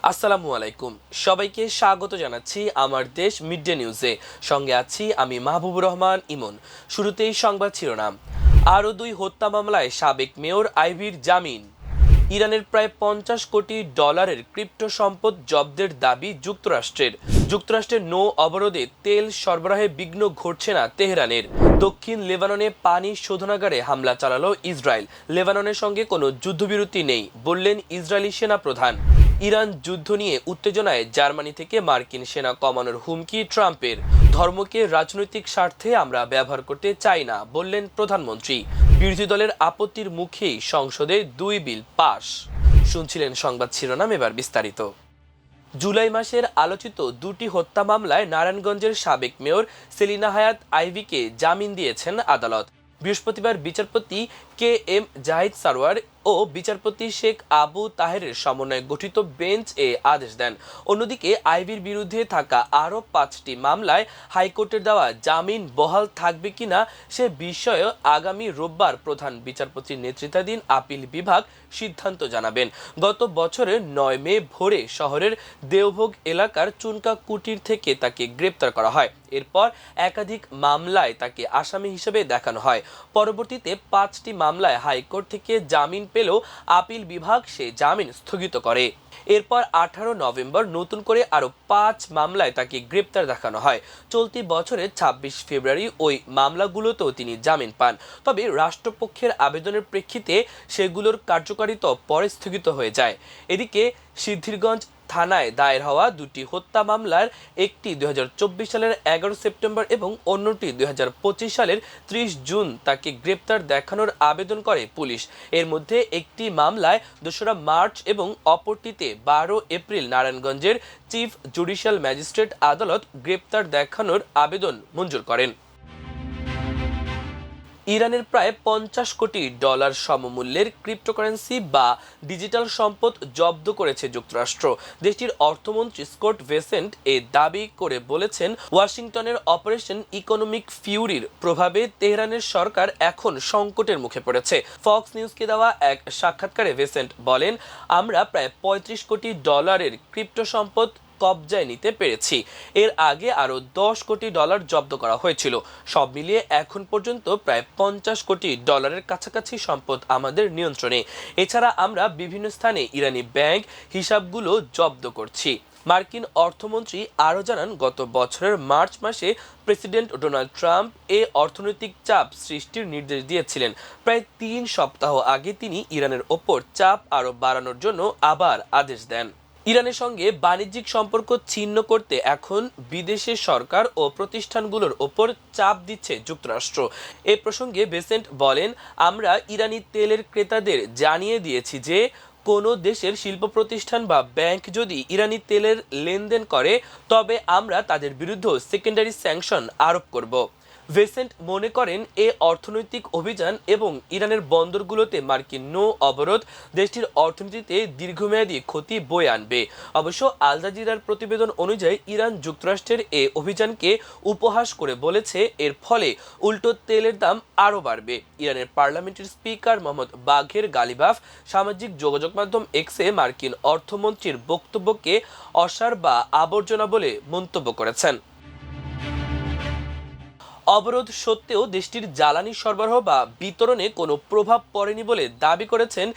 আসসালামু আলাইকুম, সবাইকে স্বাগত জানাচ্ছি আমার দেশ মিড ডে নিউজে। সঙ্গে আছি আমি মাহবুবুর রহমান ইমন। শুরুতেই সংবাদ শিরোনাম। আরও 2 হত্যা মামলায় সাবেক মেয়র আইভীর জামিন। ইরানের প্রায় 50 কোটি ডলারের ক্রিপ্টো সম্পদ জব্দের দাবি যুক্তরাষ্ট্রের নৌ অবরোধে তেল সরবরাহে বিঘ্ন ঘটছে না তেহরানের। দক্ষিণ লেবাননে পানি শোধনাগারে হামলা চালালো ইসরায়েল। লেবাননের সঙ্গে কোনো যুদ্ধবিরতি নেই বললেন ইসরায়েলি সেনা প্রধান। ইরান যুদ্ধ নিয়ে উত্তেজনায় জার্মানি থেকে মার্কিন সেনা কমানোর হুমকি ট্রাম্পের। ধর্মকে রাজনৈতিক স্বার্থে আমরা ব্যবহার করতে চাই না বললেন প্রধানমন্ত্রী। বিরোধী দলের আপত্তির মুখেই সংসদে 2 বিল পাস। শুনছিলেন সংবাদ শিরোনাম, এবার বিস্তারিত। জুলাই মাসের আলোচিত 2টি হত্যা মামলায় নারায়ণগঞ্জের সাবেক মেয়র সেলিনা হায়াৎ আইভীকে জামিন দিয়েছেন আদালত। বৃহস্পতিবার বিচারপতি কে এম জাহিদ সারোয়ার ও বিচারপতি শেখ আবু তাহেরের সমন্বয়ে গঠিত বেঞ্চ এ আদেশ দেন। অন্যদিকে আইভীর বিরুদ্ধে থাকা আরও 5টি মামলায় হাইকোর্টের দেওয়া জামিন বহাল থাকবে কিনা সে বিষয়ে আগামী রোববার প্রধান বিচারপতির নেতৃত্বাধীন আপিল বিভাগ সিদ্ধান্ত জানাবেন। গত বছরের 9 মে ভোরে শহরের দেওভোগ এলাকার চুনকা কুটির থেকে তাকে গ্রেপ্তার করা হয়। এরপর একাধিক মামলায় তাকে আসামি হিসেবে দেখানো হয়। পরবর্তীতে 5টি মামলায় হাইকোর্ট থেকে জামিন পেলেও আপিল বিভাগ সে জামিন স্থগিত করে। এরপর 18 নভেম্বর নতুন করে আরো 5 মামলায় তাকে গ্রেপ্তার দেখানো হয়। চলতি বছরের 26 ফেব্রুয়ারি ওই মামলাগুলোতেও তিনি জামিন পান। তবে রাষ্ট্রপক্ষের আবেদনের প্রেক্ষিতে সেগুলোর কার্যকারিতা পরে স্থগিত হয়ে যায়। এদিকে সিদ্ধিরগঞ্জ থানায় দায়ের হওয়া 2টি হত্যা মামলার একটি 2024 সালের 11 সেপ্টেম্বর এবং অন্যটি 2025 সালের 30 জুন তাকে গ্রেপ্তার দেখানোর আবেদন করে পুলিশ। এর মধ্যে একটি মামলায় 2রা মার্চ এবং অপরটিতে 12 এপ্রিল নারায়ণগঞ্জের চিফ জুডিশিয়াল ম্যাজিস্ট্রেট আদালত গ্রেপ্তার দেখানোর আবেদন মঞ্জুর করেন। ইরানের প্রায় 50 কোটি ডলার সমমূল্যের ক্রিপ্টোকারেন্সি বা ডিজিটাল সম্পদ জব্দ করেছে যুক্তরাষ্ট্র। দেশটির অর্থমন্ত্রী স্কট বেসেন্ট এ দাবি করে বলেছেন, ওয়াশিংটনের অপারেশন ইকোনমিক ফিউরির প্রভাবে তেহরানের সরকার এখন সংকটের মুখে পড়েছে। ফক্স নিউজকে দেওয়া এক সাক্ষাৎকারে বেসেন্ট বলেন, আমরা প্রায় 35 কোটি ডলারের ক্রিপ্টো সম্পদ কবজায় নিতে পেরেছি। এর আগে আরো 10 কোটি ডলার জব্দ করা হয়েছিল। সব মিলিয়ে এখন পর্যন্ত প্রায় 50 কোটি ডলারের কাছাকাছি সম্পদ আমাদের নিয়ন্ত্রণে। এছাড়া আমরা বিভিন্ন স্থানে ইরানি ব্যাংক হিসাবগুলো জব্দ করছি। মার্কিন অর্থমন্ত্রী আরও জানান, গত বছরের মার্চ মাসে প্রেসিডেন্ট ডোনাল্ড ট্রাম্প অর্থনৈতিক চাপ সৃষ্টির নির্দেশ দিয়েছিলেন। প্রায় 3 সপ্তাহ আগে তিনি ইরানের ওপর চাপ আরও বাড়ানোর জন্য আবার আদেশ দেন। ইরানের সঙ্গে বাণিজ্যিক সম্পর্ক ছিন্ন করতে এখন বিদেশের সরকার ও প্রতিষ্ঠানগুলোর ওপর চাপ দিচ্ছে যুক্তরাষ্ট্র। এ প্রসঙ্গে বেসেন্ট বলেন, আমরা ইরানি তেলের ক্রেতাদের জানিয়ে দিয়েছি যে কোনো দেশের শিল্প প্রতিষ্ঠান বা ব্যাংক যদি ইরানি তেলের লেনদেন করে তবে আমরা তাদের বিরুদ্ধে সেকেন্ডারি স্যাংশন আরোপ করব। ভেসেন্ট মনে করেন, অর্থনৈতিক অভিযান এবং ইরানের বন্দরগুলোতে মার্কিন নৌ অবরোধ দেশটির অর্থনীতিতে দীর্ঘমেয়াদী ক্ষতি বয়ে আনবে। অবশ্য আল জাজিরার প্রতিবেদন অনুযায়ী ইরান যুক্তরাষ্ট্রের অভিযানকে উপহাস করে বলেছে, এর ফলে উল্টো তেলের দাম আরও বাড়বে। ইরানের পার্লামেন্টের স্পিকার মোহাম্মদ বাঘের গালিবাফ সামাজিক যোগাযোগ মাধ্যম এক্সে মার্কিন অর্থমন্ত্রীর বক্তব্যকে অসার বা আবর্জনা বলে মন্তব্য করেছেন। অবরোধ সত্ত্বেও দেশটির জ্বালানি সরবরাহ বা বিতরণে কোনো প্রভাব পড়েনি বলে দাবি করেছেন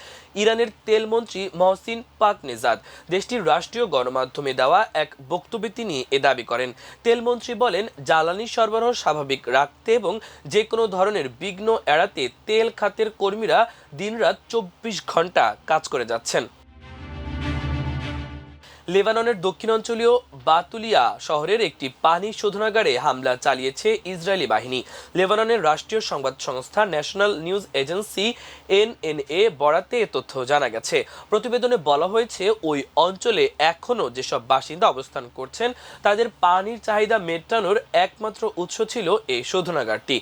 ইরানের তেলমন্ত্রী মহসিন পাকনেজাদ। দেশটির রাষ্ট্রীয় গণমাধ্যমে দেওয়া এক বক্তব্যে তিনি এ দাবি করেন। তেলমন্ত্রী বলেন, জ্বালানি সরবরাহ স্বাভাবিক রাখতে এবং যে কোনো ধরনের বিঘ্ন এড়াতে তেল খাতের কর্মীরা দিনরাত 24 ঘন্টা কাজ করে যাচ্ছেন। লেবাননের দক্ষিণাঞ্চলীয় বাতুলিয়া শহরের একটি পানি শোধনাগারে হামলা চালিয়েছে ইসরায়েলি বাহিনী। লেবাননের রাষ্ট্রীয় সংবাদ সংস্থা ন্যাশনাল নিউজ এজেন্সি এনএনএ বরাতে এ তথ্য জানা গেছে। প্রতিবেদনে বলা হয়েছে, ওই অঞ্চলে এখনও যেসব বাসিন্দা অবস্থান করছেন তাদের পানির চাহিদা মেটানোর একমাত্র উৎস ছিল এই শোধনাগারটি।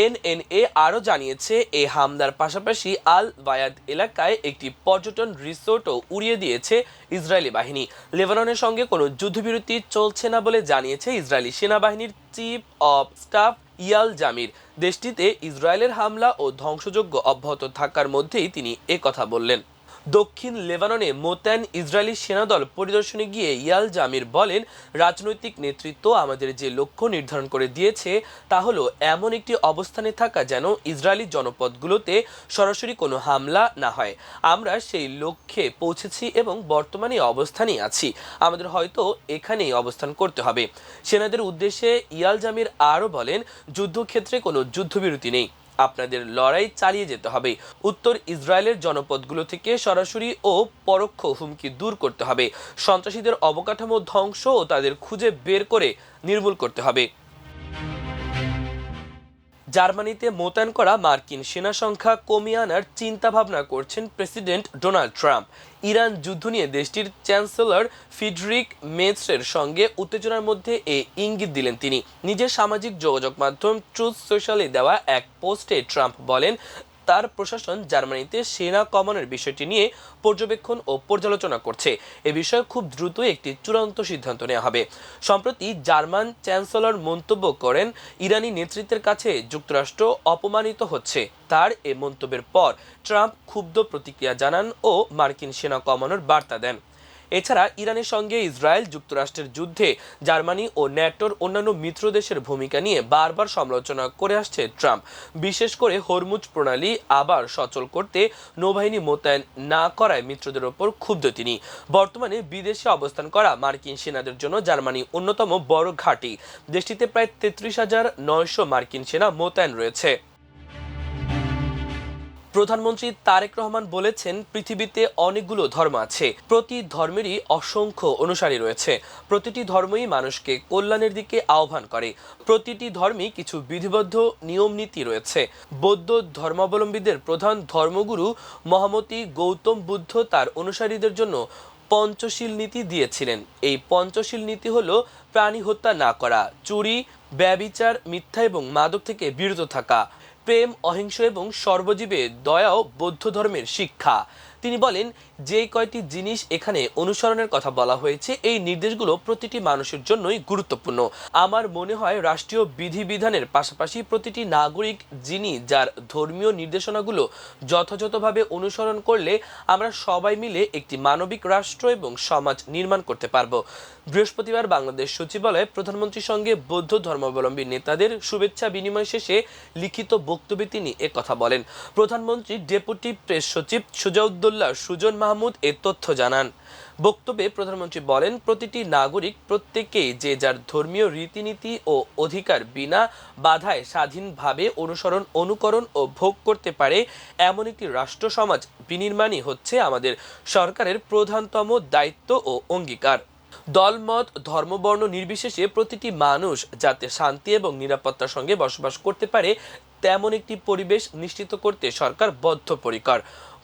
এনএনএ আরও জানিয়েছে, এই হামলার পাশাপাশি আল বায়াদ এলাকায় একটি পর্যটন রিসোর্টও উড়িয়ে দিয়েছে ইসরায়েলি বাহিনী। লেবাননের সঙ্গে কোনো যুদ্ধবিরতি চলছে না বলে জানিয়েছে ইসরায়েলি সেনাবাহিনীর চিফ অব স্টাফ ইয়াল জামির। দেশটিতে ইসরায়েলের হামলা ও ধ্বংসযজ্ঞ অব্যাহত থাকার মধ্যেই তিনি কথা বললেন। দক্ষিণ লেবাননে মোতায়েন ইসরায়েলি সেনাদল পরিদর্শনে গিয়ে ইয়াল জামির বলেন, রাজনৈতিক নেতৃত্ব আমাদের যে লক্ষ্য নির্ধারণ করে দিয়েছে তা হলো এমন একটি অবস্থানে থাকা যেন ইসরায়েলি জনপদগুলোতে সরাসরি কোনো হামলা না হয়। আমরা সেই লক্ষ্যে পৌঁছেছি এবং বর্তমানে অবস্থানেই আছি। আমাদের হয়তো এখানেই অবস্থান করতে হবে। সেনাদের উদ্দেশ্যে ইয়াল জামির আরও বলেন, যুদ্ধক্ষেত্রে কোনো যুদ্ধবিরতি নেই, আপনাদের লড়াই চালিয়ে যেতে হবে। উত্তর ইসরায়েলের জনপদগুলো থেকে সরাসরি ও পরোক্ষ হুমকি দূর করতে হবে। সন্ত্রাসীদের অবকাঠামো ধ্বংস ও তাদের খুঁজে বের করে নির্মূল করতে হবে। জার্মানিতে মোতায়েন করা মার্কিন সেনা সংখ্যা কমিয়ে আনার চিন্তা ভাবনা করছেন প্রেসিডেন্ট ডোনাল্ড ট্রাম্প। ইরান যুদ্ধ নিয়ে দেশটির চ্যান্সেলর ফ্রিডরিখ মের্জের সঙ্গে উত্তেজনার মধ্যে এই ইঙ্গিত দিলেন তিনি। নিজের সামাজিক যোগাযোগ মাধ্যম ট্রুথ সোশ্যালে দেওয়া এক পোস্টে ট্রাম্প বলেন, তার প্রশাসন জার্মানিতে সেনা কমানোর বিষয়টি নিয়ে পর্যবেক্ষণ ও পর্যালোচনা করছে। এ বিষয়ে খুব দ্রুতই একটি চূড়ান্ত সিদ্ধান্ত নেওয়া হবে। সম্প্রতি জার্মান চ্যান্সেলর মন্তব্য করেন, ইরানি নেতৃত্বের কাছে যুক্তরাষ্ট্র অপমানিত হচ্ছে। তার এ মন্তব্যের পর ট্রাম্প ক্ষুব্ধ প্রতিক্রিয়া জানান ও মার্কিন সেনা কমানোর বার্তা দেন। এছাড়া ইরানের সঙ্গে ইসরায়েল যুক্তরাষ্ট্রের যুদ্ধে জার্মানি ও ন্যাটোর অন্যান্য মিত্র দেশের ভূমিকা নিয়ে বারবার সমালোচনা করে আসছে ট্রাম্প। বিশেষ করে হরমুজ প্রণালী আবার সচল করতে নৌবাহিনী মোতায়েন না করায় মিত্রদের ওপর ক্ষুব্ধ তিনি। বর্তমানে বিদেশে অবস্থান করা মার্কিন সেনাদের জন্য জার্মানি অন্যতম বড় ঘাঁটি। দেশটিতে প্রায় 33,900 মার্কিন সেনা মোতায়েন রয়েছে। প্রধানমন্ত্রী তারেক রহমান বলেছেন, পৃথিবীতে অনেকগুলো ধর্ম আছে, প্রতি ধর্মেরই অসংখ্য অনুসারী রয়েছে। প্রতিটি ধর্মই মানুষকে কল্যাণের দিকে আহ্বান করে। প্রতিটি ধর্মই কিছু বিধিবদ্ধ নিয়ম নীতি রয়েছে। বৌদ্ধ ধর্মাবলম্বীদের প্রধান ধর্মগুরু মহামতি গৌতম বুদ্ধ তার অনুসারীদের জন্য পঞ্চশীল নীতি দিয়েছিলেন। এই পঞ্চশীল নীতি হলো প্রাণী হত্যা না করা, চুরি, ব্যভিচার, মিথ্যা এবং মাদক থেকে বিরত থাকা, প্রেম, অহিংস এবং সর্বজীবে দয়াও বৌদ্ধ ধর্মের শিক্ষা। তিনি বলেন, যে কয়টি জিনিস এখানে অনুসরণের কথা বলা হয়েছে, এই নির্দেশগুলো প্রতিটি মানুষের জন্যই গুরুত্বপূর্ণ। আমার মনে হয় রাষ্ট্রীয় বিধিবিধানের পাশাপাশি প্রতিটি নাগরিক যিনি যার ধর্মীয় নির্দেশনাগুলো যথাযথভাবে অনুসরণ করলে আমরা সবাই মিলে একটি মানবিক রাষ্ট্র এবং সমাজ নির্মাণ করতে পারব। বৃহস্পতিবার বাংলাদেশ সচিবালয়ে প্রধানমন্ত্রীর সঙ্গে বৌদ্ধ ধর্মাবলম্বী নেতাদের শুভেচ্ছা বিনিময় শেষে লিখিত বক্তব্যে তিনি একথা বলেন। প্রধানমন্ত্রী ডেপুটি প্রেস সচিব সুজাউদ্দৌলা সুজন মাহমুদ এ তথ্য জানান। বক্তব্যে প্রধানমন্ত্রী বলেন, প্রতিটি নাগরিক প্রত্যেকেই যে যার ধর্মীয় রীতিনীতি ও অধিকার বিনা বাধায় স্বাধীনভাবে অনুকরণ ও ভোগ করতে পারে এমন একটি রাষ্ট্র সমাজ বিনির্মাণই হচ্ছে আমাদের সরকারের প্রধানতম দায়িত্ব ও অঙ্গীকার। দলমত ধর্মবর্ণ নির্বিশেষে প্রতিটি মানুষ যাতে শান্তি এবং নিরাপত্তার সঙ্গে বসবাস করতে পারে তেমন একটি পরিবেশ নিশ্চিত করতে সরকার বদ্ধপরিকর।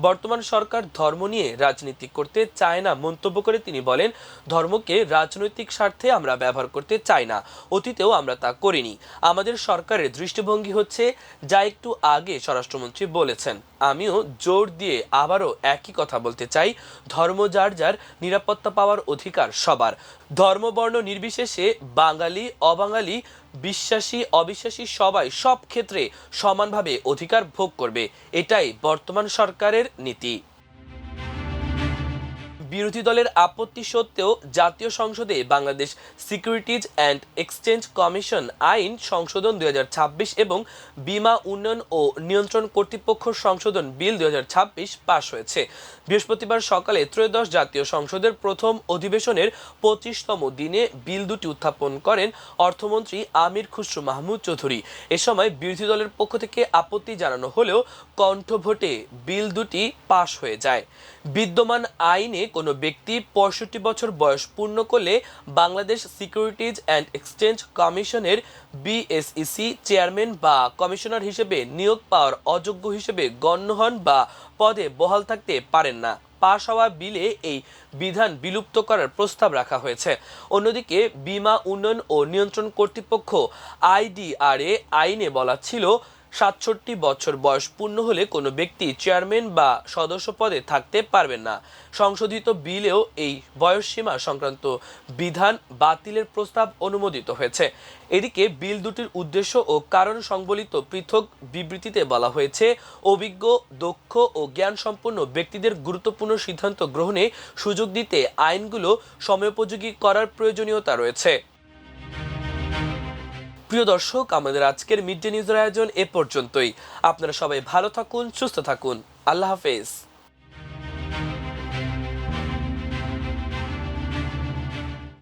বর্তমান সরকার ধর্ম নিয়ে রাজনীতি করতে চায় না মন্তব্য করে তিনি বলেন, ধর্মকে রাজনৈতিক স্বার্থে আমরা ব্যবহার করতে চাই না, অতীতেও আমরা তা করিনি। আমাদের সরকারের দৃষ্টিভঙ্গি হচ্ছে যা একটু আগে স্বরাষ্ট্রমন্ত্রী বলেছেন, আমিও জোর দিয়ে আবারও একই কথা বলতে চাই, ধর্ম যার যার, নিরাপত্তা পাওয়ার অধিকার সবার। ধর্মবর্ণ নির্বিশেষে বাঙালি অবাঙালি, বিশ্বাসী অবিশ্বাসী সবাই সব ক্ষেত্রে সমানভাবে অধিকার ভোগ করবে, এটাই বর্তমান সরকারের নীতি। বিরোধী দলের আপত্তি সত্ত্বেও জাতীয় সংসদে Bangladesh securities and exchange commission আইন সংশোধন 2026 এবং বীমা উন্নয়ন ও নিয়ন্ত্রণ কর্তৃপক্ষ সংশোধন বিল 2026 পাশ হয়েছে। বৃহস্পতিবার সকালে ত্রয়োদশ জাতীয় সংসদের প্রথম অধিবেশনের 25তম দিনে বিল দুটি উত্থাপন করেন অর্থমন্ত্রী আমির খুসরো মাহমুদ চৌধুরী। এ সময় বিরোধী দলের পক্ষ থেকে আপত্তি জানানো হলেও কণ্ঠভোটে বিল দুটি পাশ হয়ে যায়। বিদ্যমান আইনে কোনো ব্যক্তি 65 বছর বয়স পূর্ণ করলে বাংলাদেশ সিকিউরিটিজ অ্যান্ড এক্সচেঞ্জ কমিশনের বিএসইসি চেয়ারম্যান বা কমিশনার হিসেবে নিয়োগ পাওয়ার অযোগ্য হিসেবে গণ্য হন বা পদে বহাল থাকতে পারেন না। পাশ হওয়া বিলে এই বিধান বিলুপ্ত করার প্রস্তাব রাখা হয়েছে। অন্যদিকে বীমা উন্নয়ন ও নিয়ন্ত্রণ কর্তৃপক্ষ আইডিআরএ আইনে বলা ছিল, ৬৭ বছর বয়স পূর্ণ হলে কোনো ব্যক্তি চেয়ারম্যান বা সদস্য পদে থাকতে পারবেন না। সংশোধিত বিলেও এই বয়সসীমা সংক্রান্ত বিধান বাতিলের প্রস্তাব অনুমোদিত হয়েছে। এদিকে বিল দুটির উদ্দেশ্য ও কারণ সংবলিত পৃথক বিবৃতিতে বলা হয়েছে, অভিজ্ঞ, দক্ষ ও জ্ঞানসম্পন্ন ব্যক্তিদের গুরুত্বপূর্ণ সিদ্ধান্ত গ্রহণে সুযোগ দিতে আইনগুলো সময়োপযোগী করার প্রয়োজনীয়তা রয়েছে। প্রিয় দর্শক, আমাদের আজকের মিড ডে নিউজের আয়োজন এ পর্যন্তই। আপনারা সবাই ভালো থাকুন, সুস্থ থাকুন। আল্লাহ হাফেজ।